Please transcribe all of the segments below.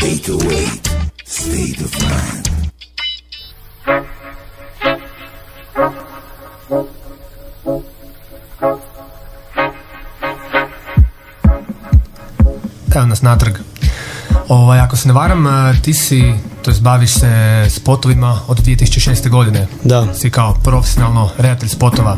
808 State of Mind. Evo nas natrag. Ako se ne varam, ti si, to jest baviš se spotovima od 2006. godine. Da. Si kao profesionalno redatelj spotova.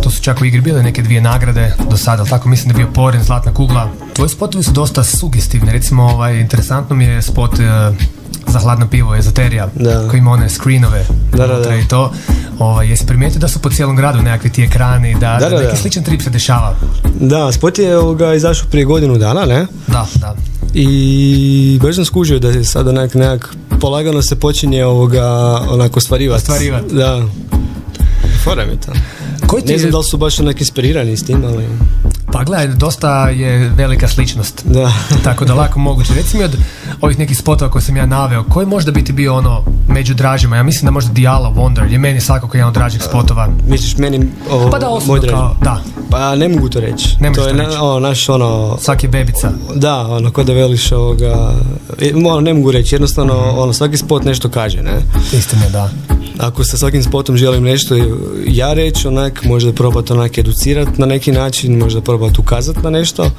To su čak u igri bile neke 2 nagrade do sada, ali tako mislim da je bio Poren, Zlatna kugla. Tvoji spotovi su dosta sugestivni. Recimo, interesantno mi je spot za hladno pivo Ezoterija, koji ima one screenove da. I to. Jesi primijetio da su po cijelom gradu nekakvi ti ekrani, da neki sličan trip se dešava? Da, spot je izašao prije godinu dana, ne? Da. I baš sam skužio da je sada nekak polagano se počinje onako ostvarivati. Da. Fora mi to. Ne znam da li su baš onak inspirirani s tim, ali... Pa gledaj, dosta je velika sličnost. Da. Tako da lako moguće. Reci mi od ovih nekih spotova koje sam ja naveo, koji možda biti bio među dražima? Ja mislim da možda Diala Wonder je meni svakako jedan od dražih spotova. Misliš meni pa da, osobno kao, da. Pa ne mogu to reći. To je naš svaki bebica. Da, ko da veliš ne mogu reći, jednostavno svaki spot nešto kaže, ne? Istine, da. Ako sa svakim spotom želim nešto ja reći, možda probati educirati na neki način, možda probati ukazati na nešto,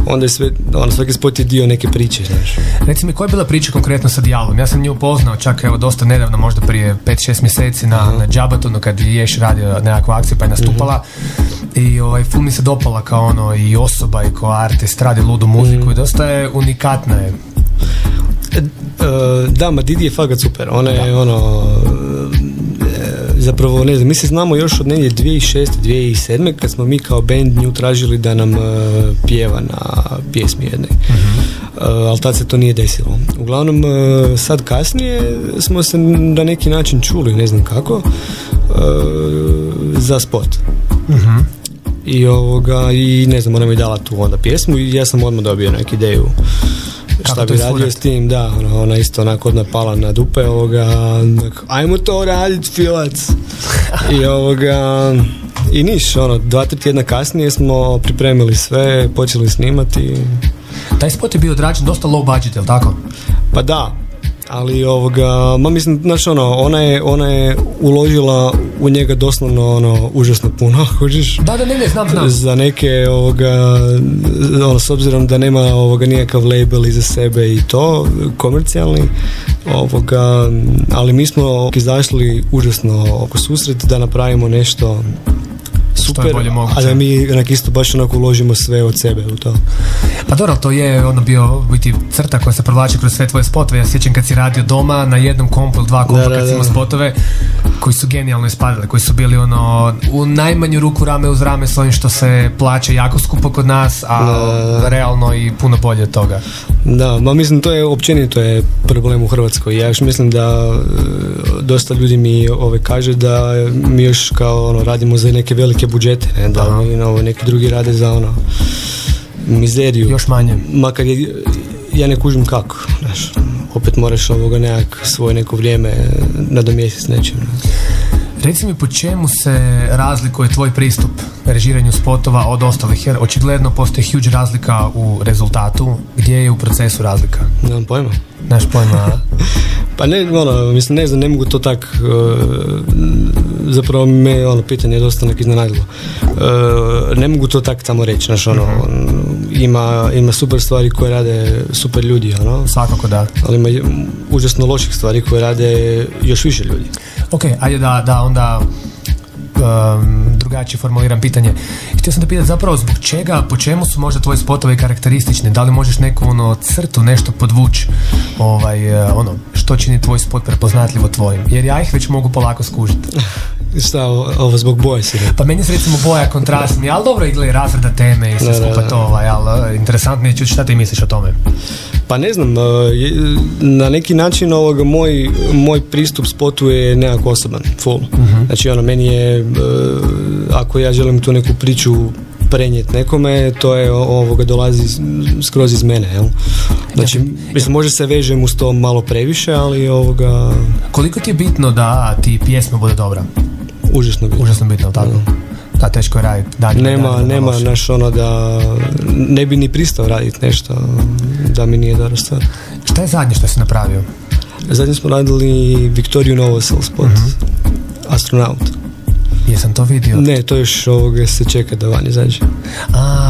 onda je sve, svaki spot je dio neke priče, znaš. Reci mi, koja je bila priča konkretno sa Dijalom? Ja sam nju upoznao čak dosta nedavno, možda prije 5-6 mjeseci na Džabatonu, kad je Ješ radio nekakvu akciju pa je nastupala i ful mi se dopala kao i osoba i kao artist, radi ludu muziku i dosta je unikatna je. Da, Didi je fakat super, ona je zapravo ne znam, mi se znamo još od negdje 2006. 2007. kad smo mi kao band nju tražili da nam pjeva na pjesmi jednoj. Ali tad se to nije desilo. Uglavnom, sad kasnije smo se na neki način čuli, ne znam kako, za spot. I ne znam, ona mi je dala tu onda pjesmu i ja sam odmah dobio neku ideju šta bi radio s tim, da, ona isto onako odmah pala na dupe, ajmo to radit, Filac. I niš, 2-3 tjedna kasnije smo pripremili sve, počeli snimati. Taj spot je bio odrađen dosta low budget, je li tako? Pa da, ali mislim, znaš, ona je uložila u njega doslovno užasno puno, hoćeš? Da, ne, znam. Za neke, s obzirom da nema nikakav label iza sebe i to, komercijalni, ali mi smo izašli užasno oko susret da napravimo nešto super, a da mi isto baš uložimo sve od sebe u to. Pa dobro, to je bio biti crta koja se provlači kroz sve tvoje spotove. Ja sjećam kad si radio doma na jednom kompu ili 2 kompa kad si imao spotove koji su genijalno ispadali, koji su bili u najmanju ruku rame uz rame s ovim što se plaća jako skupo kod nas, a realno i puno bolje od toga. Da, mislim to je općenito je problem u Hrvatskoj. Ja još mislim da dosta ljudi mi kaže da mi još kao radimo za neke velike budžete, ne? Da neki drugi rade za mizeriju. Još manje. Makar ja ne kužim kako, znaš. Opet moraš svoje neko vrijeme nadomjestiti s nečim. Reci mi, po čemu se razlikuje tvoj pristup režiranju spotova od ostalih? Jer očigledno postoji huge razlika u rezultatu. Gdje je u procesu razlika? Nemam pojma. Nemaš pojma? Pa ne, mislim, ne znam, ne mogu to tak, zapravo me pitanje je dosta iznenadilo. Ne mogu to tak samo reći, znaš, ima super stvari koje rade super ljudi, Svakako da. Ali ima užasno loših stvari koje rade još više ljudi. Ok, ajde da onda drugačije formuliram pitanje. Htio sam da pitati zapravo zbog čega, po čemu su možda tvoji spotovi karakteristični? Da li možeš neku crtu, nešto podvući, što čini tvoj spot prepoznatljivo tvojim? Jer ja ih već mogu polako skužiti. Šta, ovo zbog boje si? Pa meni se recimo boja kontrast mi, ali dobro igle razreda teme i sve skupa to, ali interesantno je čuti šta ti misliš o tome. Pa ne znam, na neki način moj pristup spotu je nekako osoban, full. Znači meni je, ako ja želim tu neku priču prenijeti nekome, to je dolazi skroz iz mene, jel? Znači, mislim, možda se vežem uz to malo previše, ali Koliko ti je bitno da ti pjesma bude dobra? Užasno bitno. Užasno bitno, tako? Da, teško je raditi. Nema naš ono da ne bi ni pristao raditi nešto da mi nije dobra stvar. Šta je zadnje što si napravio? Zadnje smo radili Victoriju Novosel spot, Astronaut. Jesam to vidio? Ne, to još ovoga se čeka da van izađe.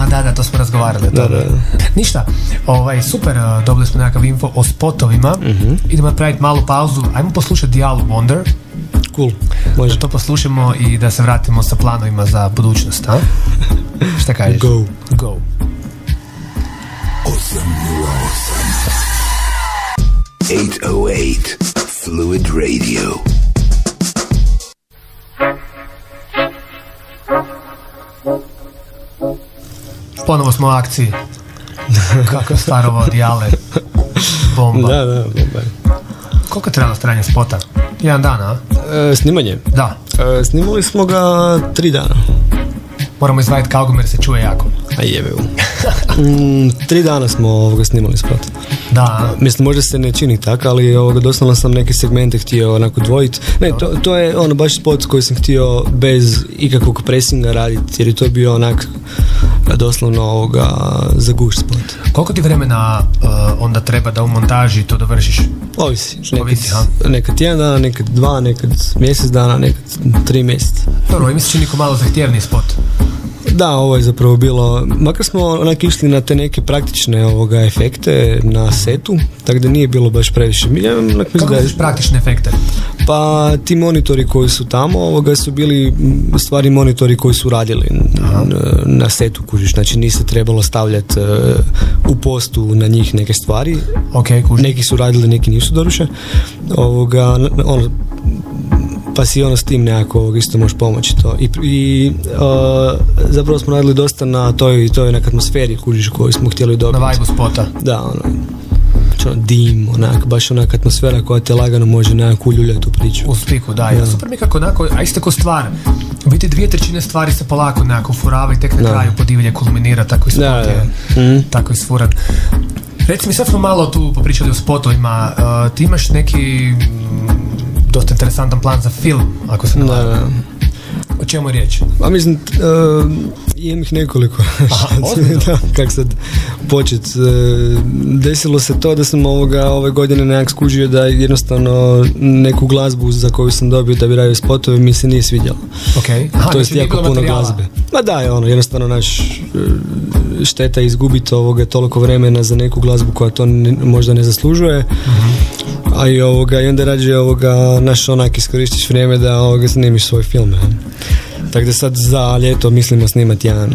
Da, to smo razgovarali. Da. Ništa, super, dobili smo nekakav info o spotovima. Idemo napraviti malu pauzu, ajmo poslušati Dialu Wonder. Cool, može. Da to poslušamo i da se vratimo sa planovima za budućnost, a? Šta kažeš? Go. 808 Fluid Radio. Ponovo smo u akciji. Kako starovo Dijale. Bomba. Da, bomba. Koliko je trebalo trajanje spota? 1 dan, a? Snimanje? Da. Snimali smo ga 3 dana. Moramo izvaditi kaugum jer se čuje jako. A jebe u. 3 dana smo ovoga snimali spot. Da. Mislim, možda se ne čini tako, ali doslovno sam neke segmente htio onako dvojiti. Ne, to je ono baš spot koji sam htio bez ikakvog presinga raditi, jer je to bio onak doslovno zaguš spot. Koliko ti vremena onda treba da u montaži to dovršiš? Ovisi. Nekad 1 dana, nekad 2, nekad mjesec dana, nekad 3 mjeseca. Dobro, mi se čini ko malo zahtjevni spot. Da, ovo je zapravo bilo, makar smo onak išli na te neke praktične efekte na setu, tako da nije bilo baš previše. Kako misliš praktične efekte? Pa ti monitori koji su tamo su bili stvari monitori koji su radili na setu, kužiš, znači nije se trebalo stavljati u postu na njih neke stvari. Okay, neki su radili, neki nisu doduše. Pa si s tim nekako isto možeš pomoći to. I zapravo smo radili dosta na toj atmosferi kužiš koju smo htjeli dobiti. Na vibe spota. Da, dim, baš onak atmosfera koja te lagano može nekako uljuljati u priču. U spiku, da. Ja. Super mi kako onako, a isto ko stvar, u biti 2/3 stvari se polako nekako furava i tek na kraju podivlje kulminira, tako i spot je, tako i sfuran. Reci mi, sad smo malo tu popričali o spotovima, ti imaš neki dosta interesantan plan za film, ako se ne varam. O čemu je riječ? A mislim, imam ih nekoliko. Kako sad počet? Desilo se to da sam ove godine nekak skužio da jednostavno neku glazbu za koju sam dobio da bi radio spotove mi se nije svidjelo. To je jako puno glazbe. Ma da, jednostavno naš šteta izgubiti toliko vremena za neku glazbu koja to možda ne zaslužuje. A i onda rađe naš onak iskoristiš vrijeme da snimiš svoj film. Tako da sad za ljeto mislimo snimati jedan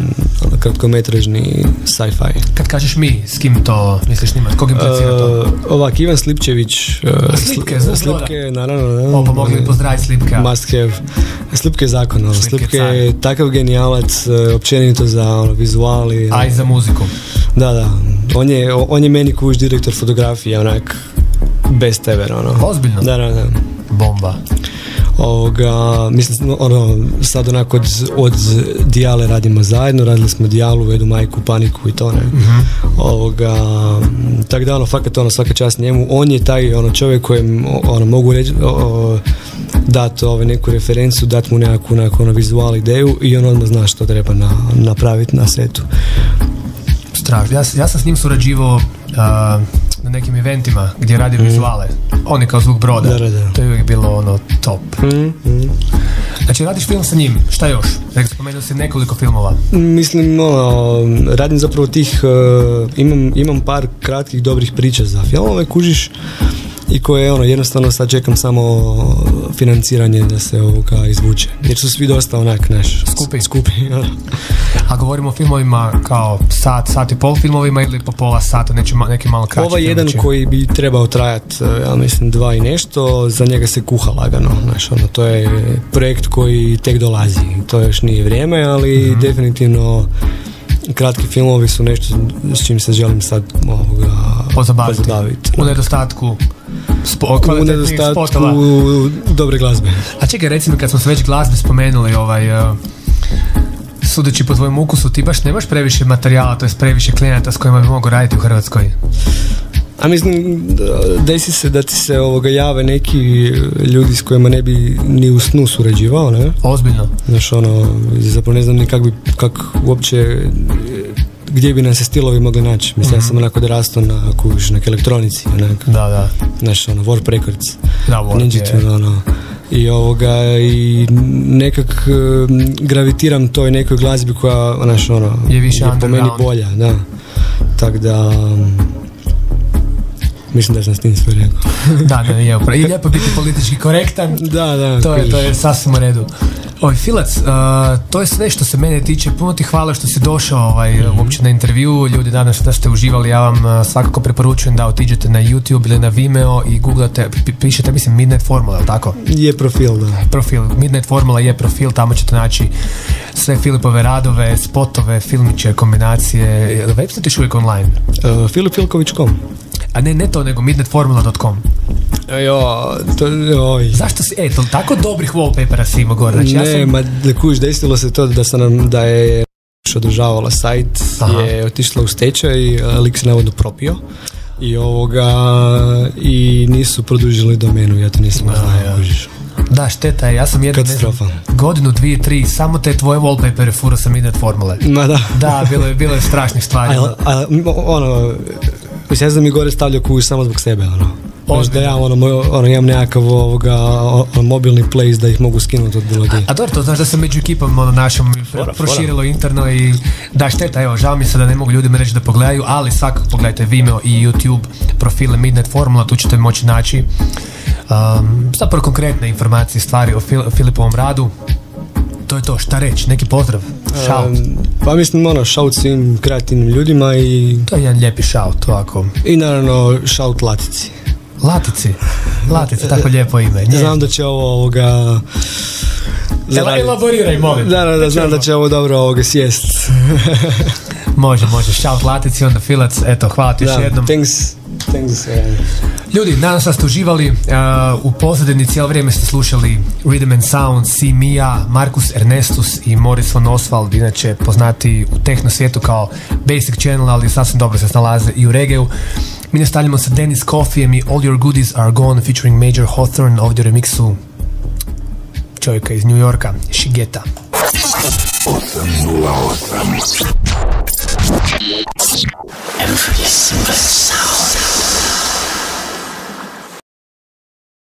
kratkometražni sci-fi. Kad kažeš mi, s kim to misliš snimati? Kog implicira to? Ivan Slipčević. Slipke, naravno. Pomogli mi pozdraviti Slipka. Must have. Slipke je zakon. Slipke je takav genijalac, općenito za vizuali. A i za muziku. Da. On je meni kuć direktor fotografije, onak best ever, Ozbiljno? Da. Bomba. Mislim, sad onako od Dijale radimo zajedno, radili smo Dijalu, Vedu Majku, Paniku i to, ne. Tako da, fakat, svaka čast njemu. On je taj, čovjek kojem, mogu reći, dati neku referencu, dati mu nekakvu vizual ideju i on odmah zna što treba napraviti na setu. Strašno. Ja sam s njim surađivao na nekim eventima gdje radi vizuale. On je kao zvuk broda. Da. To je uvijek bilo top. Znači, radiš film sa njim. Šta još? Spomenuo si nekoliko filmova. Mislim, radim zapravo tih, imam par kratkih dobrih priča za filmove, kužiš, i koje jednostavno sad čekam samo financiranje da se izvuče. Jer su svi dosta onak skupi. A govorimo o filmovima kao sat i pol filmovima ili po pola sata, neki malo kraći. Ovo je jedan koji bi trebao trajati, ja mislim, 2 i nešto, za njega se kuha lagano. To je projekt koji tek dolazi. To još nije vrijeme, ali definitivno kratki filmovi su nešto s čim se želim sad pozabaviti. U nedostatku spotova. Dobre glazbe. A čekaj, recimo, kad smo se već glazbe spomenuli, sudeći po tvojom ukusu, ti baš nemaš previše materijala, to je previše klijenata s kojima bi mogu raditi u Hrvatskoj? A mislim, desi se da ti se jave neki ljudi s kojima ne bi ni u snu surađivao, ne? Ozbiljno. Znaš, zapravo ne znam ni kak uopće, gdje bi nam se stilovi mogli naći. Mislim, ja sam onako odrastao na elektronici, onak. Da. Znaš, Warp Records. Da, Warp, I nekak gravitiram toj nekoj glazbi koja, znaš, je više je po meni bolja, da. Tako da... Mislim da sam s tim sve rekao. Da, je upravo. I lijepo biti politički korektan. Da. To je sasvim u redu. Filac, to je sve što se mene tiče. Puno ti hvala što si došao uopće na intervju. Ljudi, danas da ste uživali. Ja vam svakako preporučujem da otiđete na YouTube ili na Vimeo i googlate, pišete, mislim, Midnight Formula, je li tako? Je profil, da. Profil. Midnight Formula je profil, tamo ćete naći sve Filipove radove, spotove, filmiće, kombinacije. Website još uvijek online? Filipfilković.com. A ne to, nego midnightformula.com. Zašto si, to tako dobrih wallpapera si imao gore? Znači, desilo se to da je održavala sajt, je otišla u stečaj, lik se navodno propio i nisu produžili domenu, ja to nisam znao. Da, šteta je, ja sam godinu, 2, 3, samo te tvoje wallpapere furo sam Midnight Formule. Ma da. Da, bilo je strašnih stvari. Ja sam mi gore stavljao kuć samo zbog sebe, da ja imam nekakav mobilni place da ih mogu skinuti od bilo gdje. A dobro, to znaš da se među ekipom našom proširilo interno i da, šteta, evo, žao mi se da ne mogu ljudima reći da pogledaju, ali svakako pogledajte Vimeo i YouTube profile Midnight Formula, tu ćete moći naći zapravo konkretne informacije, stvari o Filipovom radu. To je to, šta reći, neki pozdrav, šaut. Pa mislim, šaut svim kreativnim ljudima i... To je jedan lijepi šaut, ovako. I naravno šaut Latici. Latici, tako lijepo ime. Znam da će ovoga... Elaboriraj, molim. Da, znam da će ovo dobro sjest. Može, šaut Latici, onda Filac, eto, hvala ti još jednom. Thanks. Ljudi, nadam se da ste uživali. U pozadini cijelo vrijeme ste slušali Rhythm and Sound, Si Mia, Marcus Ernestus i Morris von Oswald, inače poznati u techno svijetu kao Basic Channel, ali sasvim dobro se snalaze i u reggaeu. Mi nastavljamo sa Dennis Coffeeem i All Your Goodies Are Gone featuring Major Hawthorne, ovdje u remiksu čovjeka iz New Yorka, Shigeta. 808 Every single sound